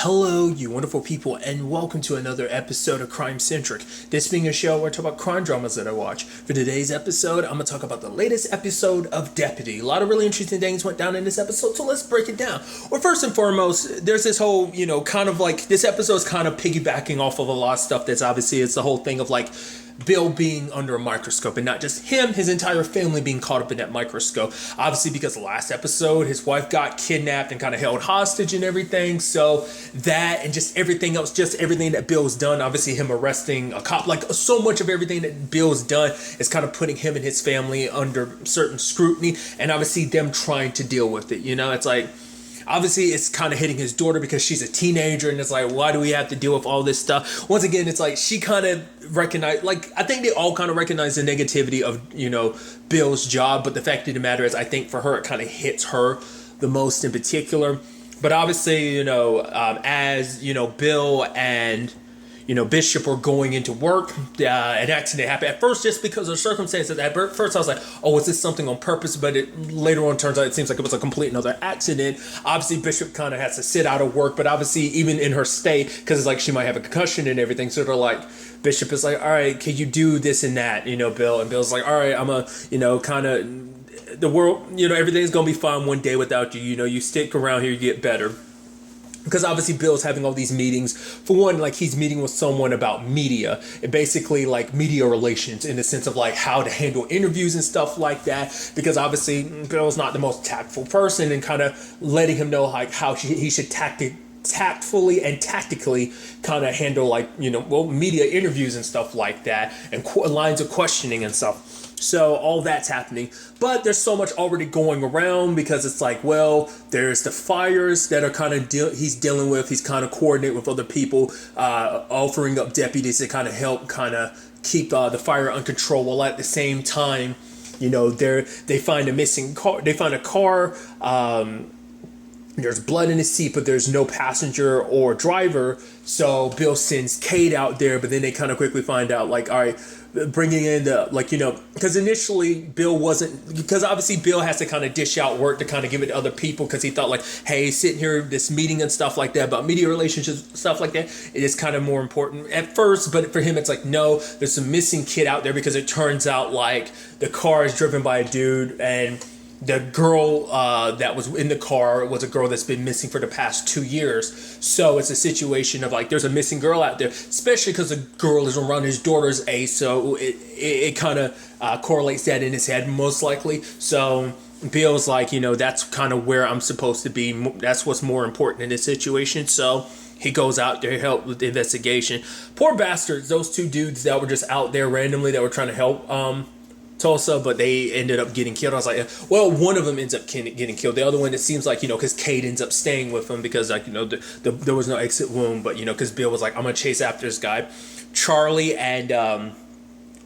Hello, you wonderful people, and welcome to another episode of Crime Centric. This being a show where I talk about crime dramas that I watch. For today's episode, I'm going to talk about the latest episode of Deputy. A lot of really interesting things went down in this episode, so let's break it down. Well, first and foremost, there's this whole, kind of like, this episode's kind of piggybacking off of a lot of stuff that's obviously, it's the whole thing of like, Bill being under a microscope, and not just him, his entire family being caught up in that microscope. Obviously, because the last episode, his wife got kidnapped and kind of held hostage and everything. So that and just everything else, just everything that Bill's done, obviously him arresting a cop, like so much of everything that Bill's done is kind of putting him and his family under certain scrutiny, and obviously them trying to deal with it. It's like, obviously, it's kind of hitting his daughter because she's a teenager, and it's like, why do we have to deal with all this stuff? Once again, it's like she kind of recognized, like, I think they all kind of recognize the negativity of, Bill's job, but the fact of the matter is, I think for her, it kind of hits her the most in particular. But obviously, as, Bill and Bishop were going into work, an accident happened. At first, just because of circumstances, at first I was like, oh, is this something on purpose? But it later on turns out it seems like it was a complete another accident. Obviously, Bishop kind of has to sit out of work, but obviously even in her state, because it's like she might have a concussion and everything, so they're like, Bishop is like, all right, can you do this and that, Bill? And Bill's like, all right, I'm kind of, the world, everything's going to be fine one day without you. You stick around here, you get better. Because obviously Bill's having all these meetings. For one, like he's meeting with someone about media and basically like media relations in the sense of like how to handle interviews and stuff like that. Because obviously Bill's not the most tactful person, and kind of letting him know like how he should tactfully and tactically kind of handle like, media interviews and stuff like that, and lines of questioning and stuff. So all that's happening, but there's so much already going around because it's like, well, there's the fires that are kind of he's dealing with. He's kind of coordinating with other people, offering up deputies to kind of help kind of keep the fire under control. While at the same time, they find a missing car. They find a car. There's blood in his seat, but there's no passenger or driver. So Bill sends Kate out there, but then they kind of quickly find out, like, all right, bringing in the, because initially Bill wasn't, because obviously Bill has to kind of dish out work to kind of give it to other people, because he thought like, hey, sitting here, this meeting and stuff like that, about media relationships, stuff like that, it is kind of more important at first. But for him, it's like, no, there's some missing kid out there, because it turns out like the car is driven by a dude, and the girl that was in the car was a girl that's been missing for the past 2 years. So it's a situation of like, there's a missing girl out there, especially because the girl is around his daughter's age. So it kind of correlates that in his head most likely. So Bill's like, that's kind of where I'm supposed to be. That's what's more important in this situation. So he goes out there to help with the investigation. Poor bastards, those two dudes that were just out there randomly that were trying to help Tulsa, but they ended up getting killed. I was like, well, one of them ends up getting killed. The other one, it seems like, because Kate ends up staying with him because, like, there was no exit wound, but, because Bill was like, I'm going to chase after this guy. Charlie and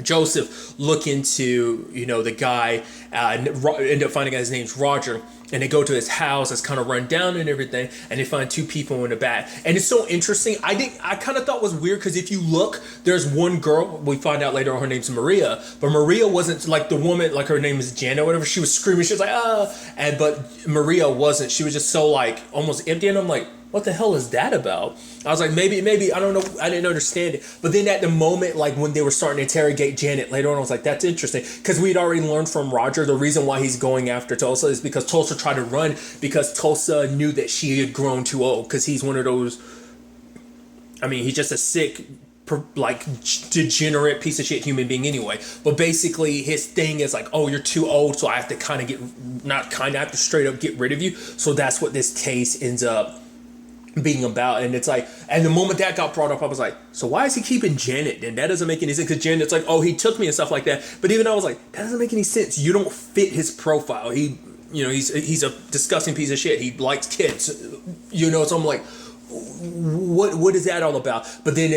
Joseph look into, the guy, end up finding out his name's Roger. And they go to his house that's kind of run down and everything, and they find two people in the back. And it's so interesting. I kind of thought it was weird because if you look, there's one girl, we find out later on her name's Maria, but Maria wasn't like the woman, like her name is Janet or whatever. She was screaming. She was like, but Maria wasn't. She was just so like almost empty. And I'm like, what the hell is that about? I was like, maybe, I don't know. I didn't understand it. But then at the moment, like when they were starting to interrogate Janet later on, I was like, that's interesting. Because we'd already learned from Roger, the reason why he's going after Tulsa is because Tulsa tried to run because Tulsa knew that she had grown too old. Because he's one of those, he's just a sick, like degenerate piece of shit human being anyway. But basically his thing is like, oh, you're too old, so I have to I have to straight up get rid of you. So that's what this case ends up being about. And it's like, and the moment that got brought up, I was like, so why is he keeping Janet then? That doesn't make any sense, because Janet's like, oh, he took me and stuff like that. But even I was like, that doesn't make any sense. You don't fit his profile. He's a disgusting piece of shit. He likes kids, so I'm like, what is that all about? But then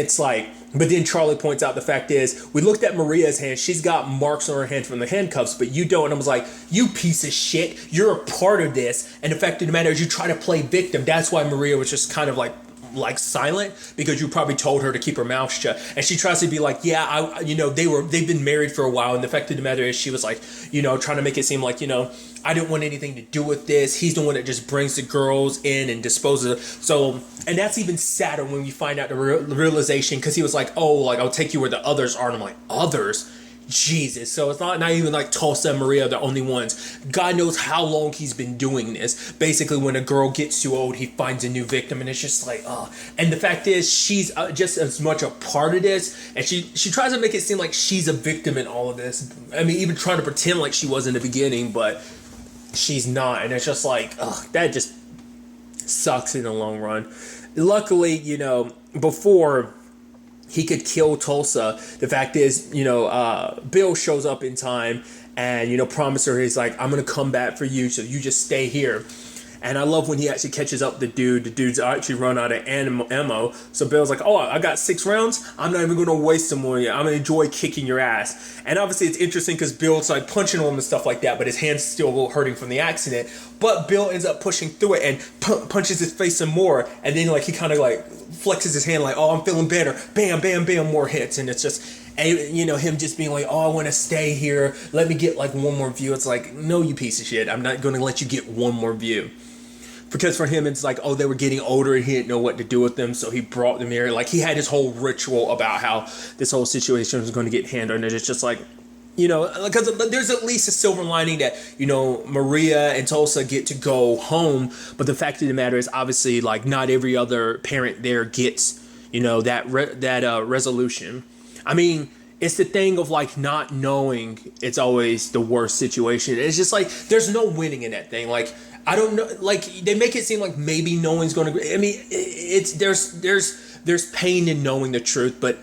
Charlie points out the fact is, we looked at Maria's hand. She's got marks on her hand from the handcuffs, but you don't. And I was like, you piece of shit. You're a part of this. And the fact of the matter is, you try to play victim. That's why Maria was just kind of like like silent because you probably told her to keep her mouth shut. And she tries to be like, yeah, they've been married for a while. And the fact of the matter is she was like, trying to make it seem like, I didn't want anything to do with this. He's the one that just brings the girls in and disposes of. So, and that's even sadder when you find out the realization, because he was like, oh, like, I'll take you where the others are. And I'm like, others? Jesus. So it's not even like Tulsa and Maria are the only ones. God knows how long he's been doing this. Basically, when a girl gets too old, he finds a new victim, and it's just like, oh. And the fact is, she's just as much a part of this, and she tries to make it seem like she's a victim in all of this. I mean, even trying to pretend like she was in the beginning, but she's not. And it's just like, oh, that just sucks in the long run. Luckily, before he could kill Tulsa, the fact is, Bill shows up in time and, promise her, he's like, I'm going to come back for you, so you just stay here. And I love when he actually catches up the dude. The dude's actually run out of ammo. So Bill's like, oh, I got 6 rounds. I'm not even going to waste them on you. I'm going to enjoy kicking your ass. And obviously it's interesting because Bill's like punching him and stuff like that, but his hand's still hurting from the accident. But Bill ends up pushing through it and punches his face some more. And then like he kind of like flexes his hand like, oh, I'm feeling better. Bam, bam, bam, more hits. And it's just... And, him just being like, oh, I want to stay here. Let me get like one more view. It's like, no, you piece of shit. I'm not going to let you get one more view. Because for him, it's like, oh, they were getting older and he didn't know what to do with them. So he brought them here. Like he had his whole ritual about how this whole situation was going to get handled. And it's just like, because there's at least a silver lining that, Maria and Tulsa get to go home. But the fact of the matter is, obviously, like not every other parent there gets, that resolution. I mean, it's the thing of like not knowing. It's always the worst situation. It's just like there's no winning in that thing. Like I don't know. Like they make it seem like maybe no one's going to. I mean, it's there's pain in knowing the truth, but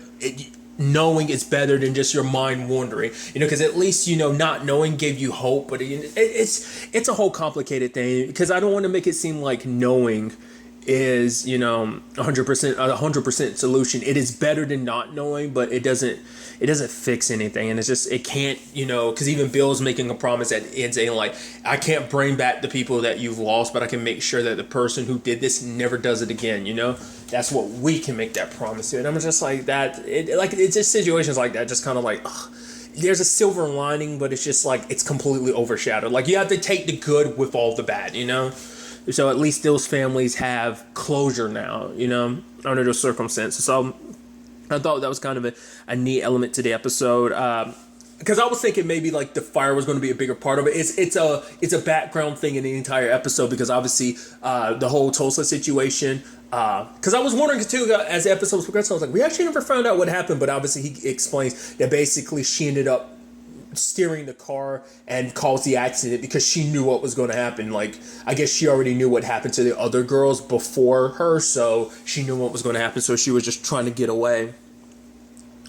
knowing is better than just your mind wandering. Because at least not knowing gave you hope, but it's a whole complicated thing. Because I don't want to make it seem like knowing is 100% solution. It is better than not knowing, but it doesn't fix anything. And it's just it can't because even Bill's making a promise at the end saying like, I can't bring back the people that you've lost, but I can make sure that the person who did this never does it again. That's what we can make that promise to. And I'm just like that. It's just situations like that, just kind of like, ugh. There's a silver lining, but it's just like it's completely overshadowed. Like you have to take the good with all the bad. So at least those families have closure now, under those circumstances. So I thought that was kind of a neat element to the episode. Because I was thinking maybe like the fire was going to be a bigger part of it. It's a background thing in the entire episode because obviously the whole Tulsa situation. Because I was wondering too as the episode was progressing, I was like, we actually never found out what happened. But obviously he explains that basically she ended up steering the car and caused the accident because she knew what was going to happen. Like I guess she already knew what happened to the other girls before her, so she knew what was going to happen, so she was just trying to get away.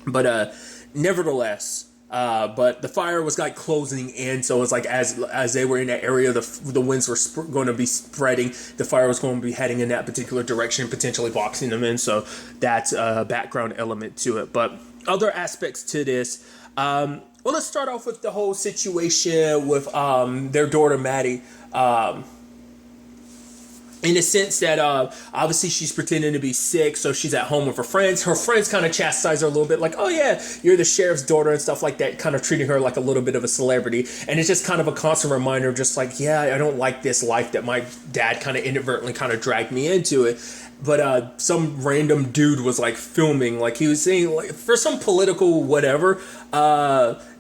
But nevertheless, but the fire was like closing in, so it's like as they were in that area, the winds were going to be spreading. The fire was going to be heading in that particular direction, potentially boxing them in. So that's a background element to it. But other aspects to this. Well, let's start off with the whole situation with their daughter, Maddie. In the sense that obviously she's pretending to be sick, so she's at home with her friends. Her friends kind of chastise her a little bit, like, oh yeah, you're the sheriff's daughter and stuff like that, kind of treating her like a little bit of a celebrity. And it's just kind of a constant reminder of just like, yeah, I don't like this life that my dad kind of inadvertently kind of dragged me into it. But some random dude was like filming, like he was saying like for some political whatever.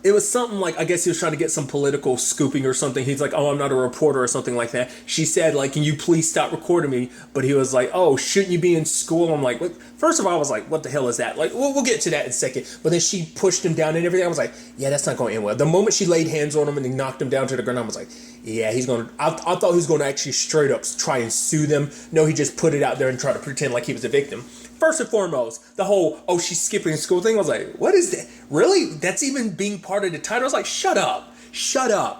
It was something like, I guess he was trying to get some political scooping or something. He's like, oh, I'm not a reporter or something like that. She said like, can you please stop recording me? But he was like, oh, shouldn't you be in school? I'm like, what? First of all, I was like, what the hell is that? Like, we'll get to that in a second. But then she pushed him down and everything. I was like, yeah, that's not going to end well. The moment she laid hands on him and then knocked him down to the ground, I was like, yeah, he's going to, I thought he was going to actually straight up try and sue them. No, he just put it out there and tried to pretend like he was a victim. First and foremost, the whole, oh, she's skipping school thing, I was like, what is that? Really? That's even being part of the title? I was like, shut up.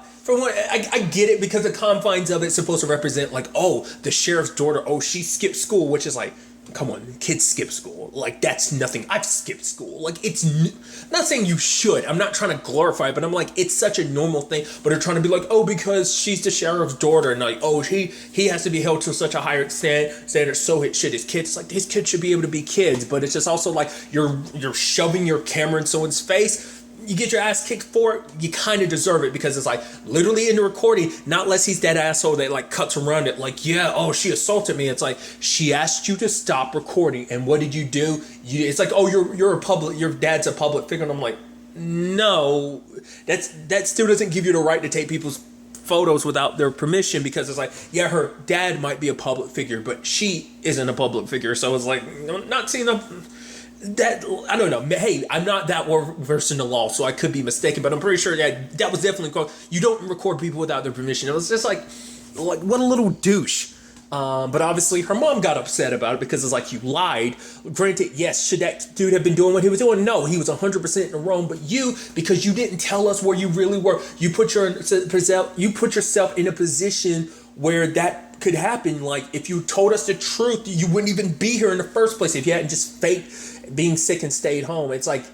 For one, I get it because the confines of it's supposed to represent like, oh, the sheriff's daughter, oh, she skipped school, which is like, come on, kids skip school. Like, that's nothing. I've skipped school. Like, I'm not saying you should. I'm not trying to glorify it, but I'm like, it's such a normal thing. But they're trying to be like, oh, because she's the sheriff's daughter, and like, oh, he has to be held to such a higher standard, so should his kids. It's like, his kids should be able to be kids, but it's just also like, you're shoving your camera in someone's face. You get your ass kicked for it, you kind of deserve it, because it's like, literally in the recording, not unless he's that asshole that like cuts around it, like, yeah, oh, she assaulted me. It's like, she asked you to stop recording, and what did you do? It's like, oh, your dad's a public figure, and I'm like, no, that still doesn't give you the right to take people's photos without their permission, because it's like, yeah, her dad might be a public figure, but she isn't a public figure, so it's like, I'm not seeing that, I don't know. Hey, I'm not that well versed in the law, so I could be mistaken, but I'm pretty sure that was definitely called. You don't record people without their permission. It was just like what a little douche. But obviously her mom got upset about it, because it's like, you lied. Granted, yes, should that dude have been doing what he was doing? No, he was 100% in the wrong. But because you didn't tell us where you really were, you put yourself in a position where that could happen. Like, if you told us the truth, you wouldn't even be here in the first place if you hadn't just faked being sick and stayed home. It's like,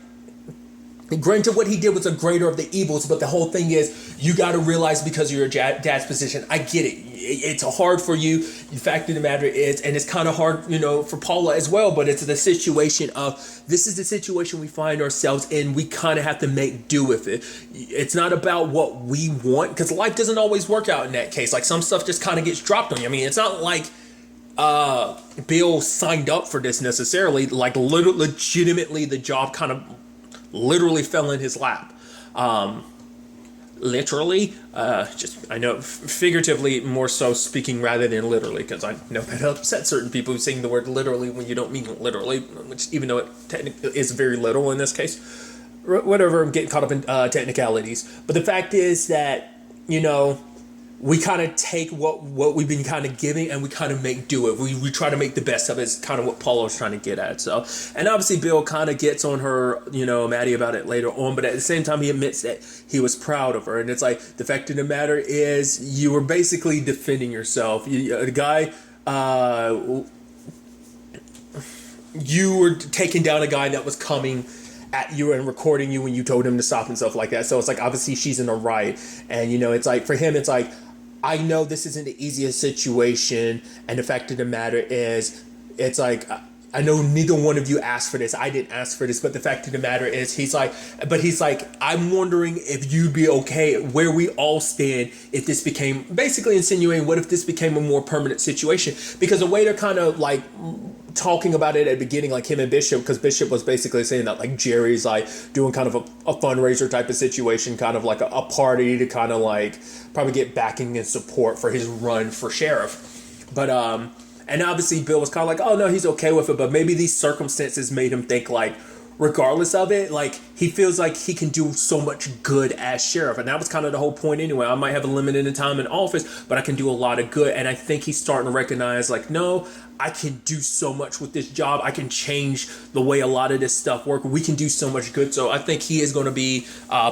granted, what he did was a greater of the evils, but the whole thing is, you got to realize, because of your dad's position, I get it. It's hard for you. The fact of the matter is, and it's kind of hard, for Paula as well, but it's the situation of, this is the situation we find ourselves in. We kind of have to make do with it. It's not about what we want, because life doesn't always work out in that case. Like, some stuff just kind of gets dropped on you. I mean, it's not like Bill signed up for this necessarily. Like, legitimately, the job kind of literally fell in his lap. Literally, I know figuratively more so speaking rather than literally, because I know that upsets certain people who saying the word literally when you don't mean it literally, which, even though it technically is very literal in this case, whatever, I'm getting caught up in technicalities. But the fact is that, we kind of take what we've been kind of giving, and we kind of make do it. We try to make the best of it. It's kind of what Paula was trying to get at. So, and obviously Bill kind of gets on her, Maddie, about it later on, but at the same time, he admits that he was proud of her. And it's like, the fact of the matter is, you were basically defending yourself. The guy, you were taking down a guy that was coming at you and recording you when you told him to stop and stuff like that. So it's like, obviously she's in a right. And, it's like, for him, it's like, I know this isn't the easiest situation, and the fact of the matter is, it's like, I know neither one of you asked for this. I didn't ask for this, but the fact of the matter is, he's like, I'm wondering if you'd be okay where we all stand if this became, basically insinuating, what if this became a more permanent situation? Because the way they're kind of like talking about it at the beginning, like him and Bishop, because Bishop was basically saying that like Jerry's like doing kind of a fundraiser type of situation, kind of like a party to kind of like probably get backing and support for his run for sheriff. But and obviously Bill was kind of like, oh no, he's okay with it, but maybe these circumstances made him think like, regardless of it, like, he feels like he can do so much good as sheriff. And that was kind of the whole point anyway. I might have a limited time in office, but I can do a lot of good. And I think he's starting to recognize, like, no, I can do so much with this job. I can change the way a lot of this stuff works. We can do so much good. So I think he is going to be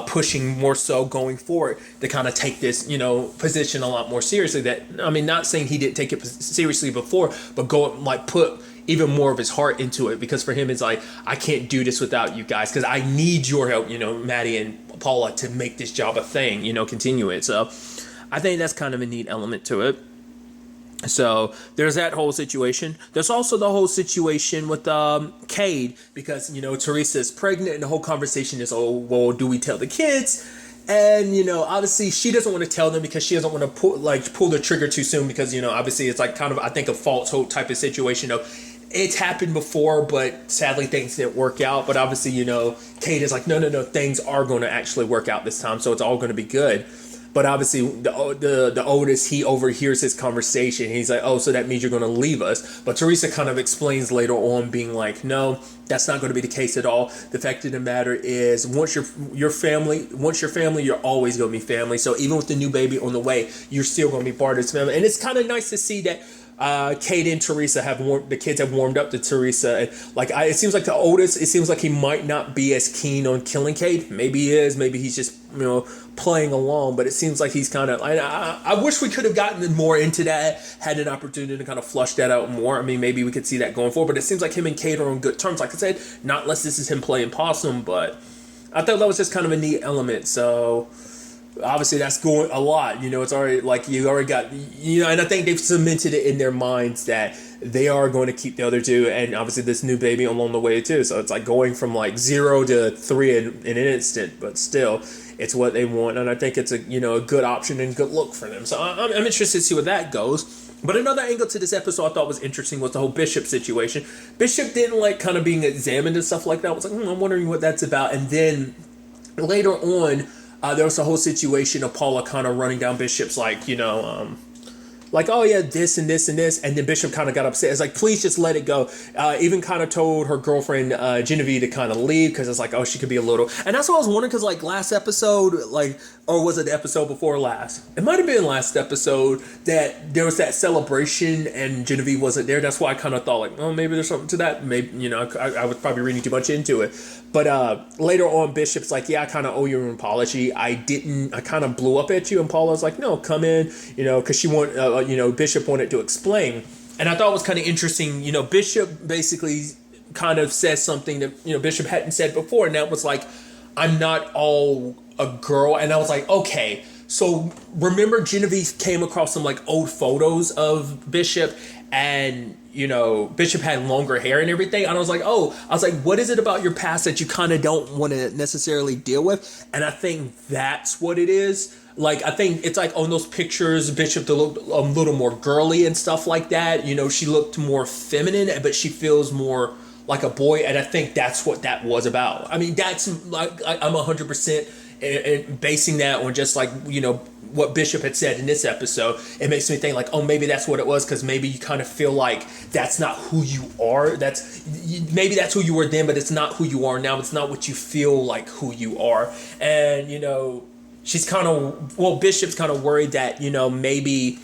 pushing more so going forward to kind of take this, position a lot more seriously. That, I mean, not saying he didn't take it seriously before, but go like put even more of his heart into it, because for him it's like, I can't do this without you guys, because I need your help, Maddie and Paula, to make this job a thing, continue it. So I think that's kind of a neat element to it. So there's that whole situation. There's also the whole situation with Cade, because Teresa is pregnant, and the whole conversation is, oh well, do we tell the kids? And obviously she doesn't want to tell them, because she doesn't want to pull the trigger too soon, because obviously it's like kind of, I think, a false hope type of situation. It's happened before, but sadly things didn't work out. But obviously, Kate is like, no, things are going to actually work out this time, so it's all going to be good. But obviously, the oldest, he overhears his conversation. He's like, oh, so that means you're going to leave us. But Teresa kind of explains later on, being like, no, that's not going to be the case at all. The fact of the matter is, once you're family, you're always going to be family. So even with the new baby on the way, you're still going to be part of this family. And it's kind of nice to see that Kate and Teresa the kids have warmed up to Teresa. And it seems like the oldest, it seems like he might not be as keen on killing Kate. Maybe he is. Maybe he's just, playing along. But it seems like he's kind of, I wish we could have gotten more into that, had an opportunity to kind of flush that out more. I mean, maybe we could see that going forward. But it seems like him and Kate are on good terms. Like I said, not unless this is him playing possum. But I thought that was just kind of a neat element. So obviously that's going a lot, it's already like you already got, and I think they've cemented it in their minds that they are going to keep the other two, and obviously this new baby along the way too. So it's like going from like 0 to 3 in an instant, but still it's what they want. And I think it's a good option and good look for them. So I'm interested to see where that goes. But another angle to this episode I thought was interesting was the whole Bishop situation. Bishop didn't like kind of being examined and stuff like that. I was like, I'm wondering what that's about. And then later on, there was a whole situation of Paula kind of running down Bishop's oh yeah, this and this and this, and then Bishop kind of got upset. It's like, please just let it go. Even kind of told her girlfriend Genevieve to kind of leave because it's like, oh, she could be a little. And that's what I was wondering, because like last episode, or was it the episode before last? It might have been last episode that there was that celebration and Genevieve wasn't there. That's why I kind of thought like, oh, maybe there's something to that. Maybe I was probably reading too much into it. But later on, Bishop's like, yeah, I kind of owe you an apology. I kind of blew up at you. And Paula's like, no, come in, because she Bishop wanted to explain. And I thought it was kind of interesting, Bishop basically kind of says something that, Bishop hadn't said before. And that was like, I'm not all a girl. And I was like, okay. So remember Genevieve came across some like old photos of Bishop, and Bishop had longer hair and everything. And I was like, what is it about your past that you kind of don't want to necessarily deal with? And I think that's what it is. Like, I think it's like on those pictures, Bishop looked a little more girly and stuff like that. She looked more feminine, but she feels more like a boy. And I think that's what that was about. I mean, that's like, I'm 100% and basing that on just like, what Bishop had said in this episode. It makes me think like, oh, maybe that's what it was, because maybe you kind of feel like that's not who you are. Maybe that's who you were then, but it's not who you are now. It's not what you feel like who you are. And, she's Bishop's kind of worried that, maybe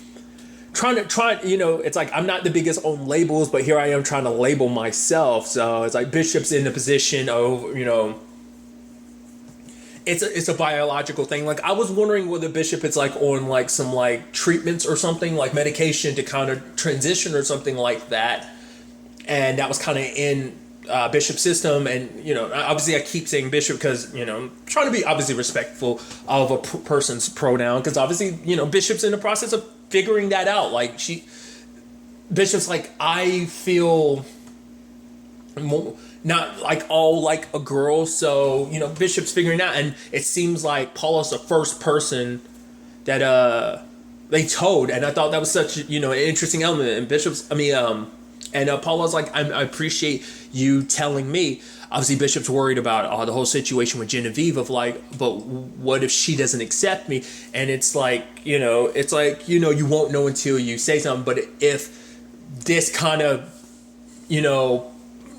it's like, I'm not the biggest on labels, but here I am trying to label myself. So it's like Bishop's in the position of, it's a biological thing. Like, I was wondering whether Bishop is like on like some like treatments or something, like medication to kind of transition or something like that. And that was kind of in Bishop's system. And, obviously I keep saying Bishop because, I'm trying to be obviously respectful of a person's pronoun, because obviously, Bishop's in the process of figuring that out. Like, Bishop's like, I feel not like all like a girl. So, Bishop's figuring it out. And it seems like Paula's the first person that they told. And I thought that was such, an interesting element. And and Paula's like, I appreciate you telling me. Obviously, Bishop's worried about the whole situation with Genevieve of like, but what if she doesn't accept me? And it's like, you won't know until you say something. But if this kind of,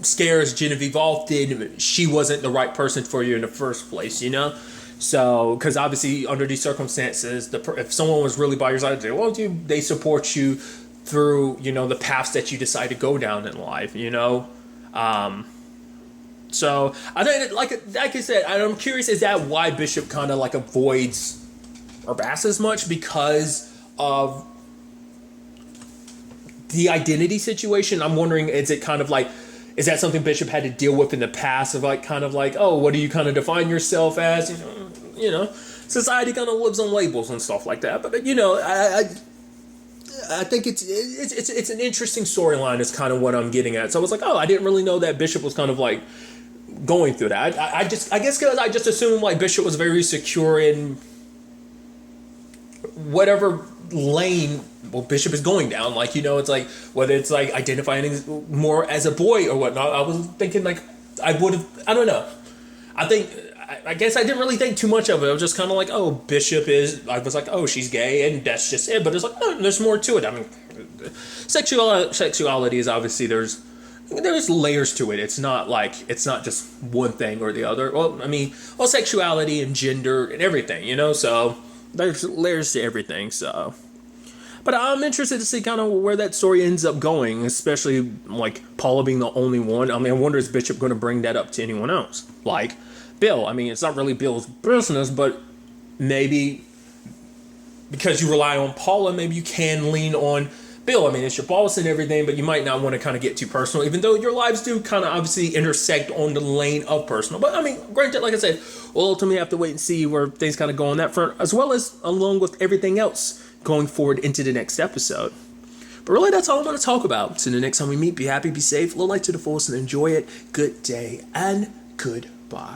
scares Genevieve off, then she wasn't the right person for you in the first place, So, because obviously under these circumstances, if someone was really by your side, they support you through, the paths that you decide to go down in life, So I think, like I said, I'm curious, is that why Bishop kind of like avoids Urbass as much, because of the identity situation? I'm wondering, is it kind of like, is that something Bishop had to deal with in the past of like, kind of like, oh, what do you kind of define yourself as? Society kind of lives on labels and stuff like that. But I think it's an interesting storyline is kind of what I'm getting at. So I was like, oh, I didn't really know that Bishop was kind of like going through that. I guess because I just assumed like Bishop was very secure in whatever lane Bishop is going down. Like, it's like, whether it's like identifying more as a boy or whatnot. I was thinking like, I don't know. I guess I didn't really think too much of it. I was just kind of like, oh, Bishop is, I was like, oh, she's gay and that's just it. But it's like, oh, there's more to it. I mean, sexuality is obviously, there's layers to it. It's not just one thing or the other. Well, I mean, sexuality and gender and everything, so there's layers to everything. So, But I'm interested to see kind of where that story ends up going, especially like Paula being the only one. I mean, I wonder is Bishop going to bring that up to anyone else? Like Bill. I mean, it's not really Bill's business, but maybe because you rely on Paula, maybe you can lean on Bill. I mean, it's your boss and everything, but you might not want to kind of get too personal, even though your lives do kind of obviously intersect on the lane of personal. But I mean, granted, like I said, we'll ultimately have to wait and see where things kind of go on that front, as well as along with everything else going forward into the next episode. But really, that's all I want to talk about. So the next time we meet, be happy, be safe, live life to the fullest, and enjoy it. Good day and goodbye.